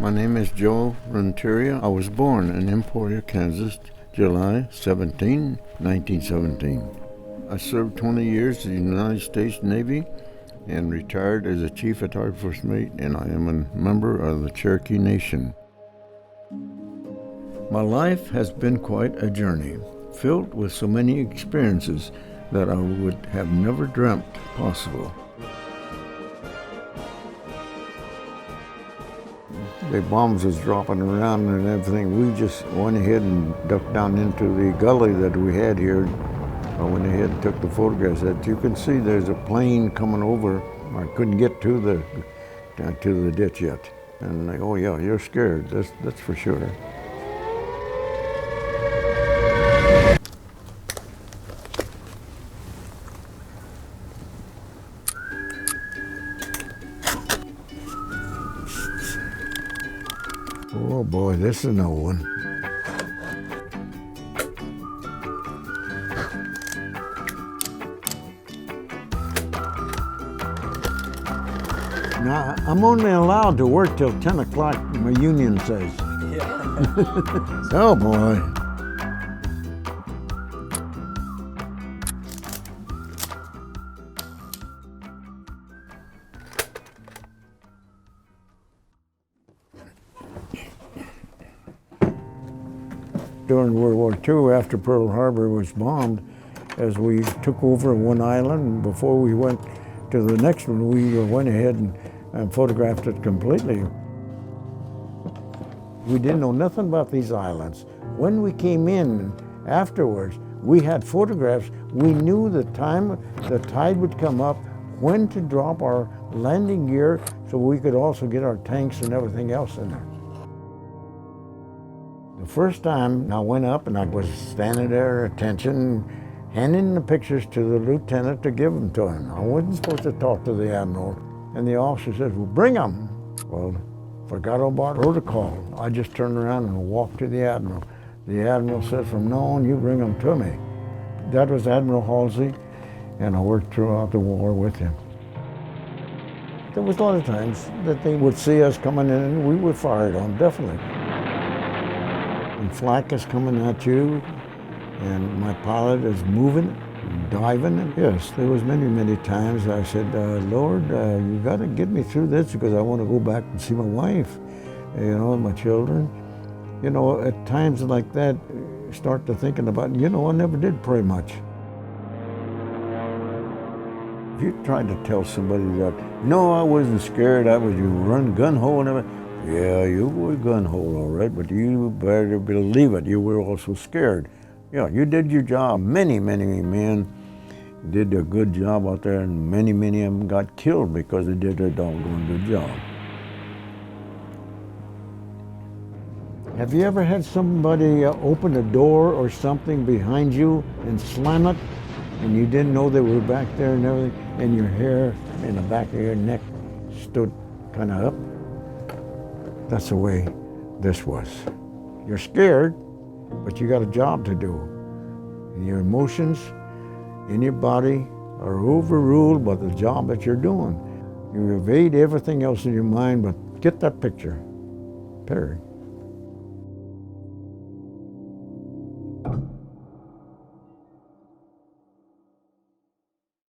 My name is Joe Renteria. I was born in Emporia, Kansas, July 17, 1917. I served 20 years in the United States Navy and retired as a Chief Retired First Mate, and I am a member of the Cherokee Nation. My life has been quite a journey, filled with so many experiences that I would have never dreamt possible. The bombs was dropping around and everything. We just went ahead and ducked down into the gully that we had here. I went ahead and took the photographs. That you can see there's a plane coming over. I couldn't get to the ditch yet. And like, oh yeah, you're scared. That's for sure. Oh boy, this is no one. Now, I'm only allowed to work till 10 o'clock, my union says. Yeah. Oh boy. During World War II, after Pearl Harbor was bombed, as we took over one island, before we went to the next one, we went ahead and photographed it completely. We didn't know nothing about these islands. When we came in afterwards, we had photographs. We knew the time the tide would come up, when to drop our landing gear, so we could also get our tanks and everything else in there. The first time I went up and I was standing there, attention, handing the pictures to the lieutenant to give them to him. I wasn't supposed to talk to the admiral. And the officer says, well, bring them. Well, forgot about protocol. I just turned around and walked to the admiral. The admiral said, from now on, you bring them to me. That was Admiral Halsey, and I worked throughout the war with him. There was a lot of times that they would see us coming in and we would fire at them, definitely. And flak is coming at you, and my pilot is moving, diving. And yes, there was many times I said, Lord, you got to get me through this because I want to go back and see my wife, my children. At times like that, start to thinking about, I never did pray much. If you tried to tell somebody that, no, I wasn't scared, you run gun-ho and everything. Yeah, you were gun-ho, all right, but you better believe it, you were also scared. Yeah, you did your job. Many men did a good job out there, and many of them got killed because they did a doggone good job. Have you ever had somebody open a door or something behind you and slam it, and you didn't know they were back there and everything, and your hair in the back of your neck stood kind of up? That's the way this was. You're scared, but you got a job to do. And your emotions in your body are overruled by the job that you're doing. You evade everything else in your mind, but get that picture, period.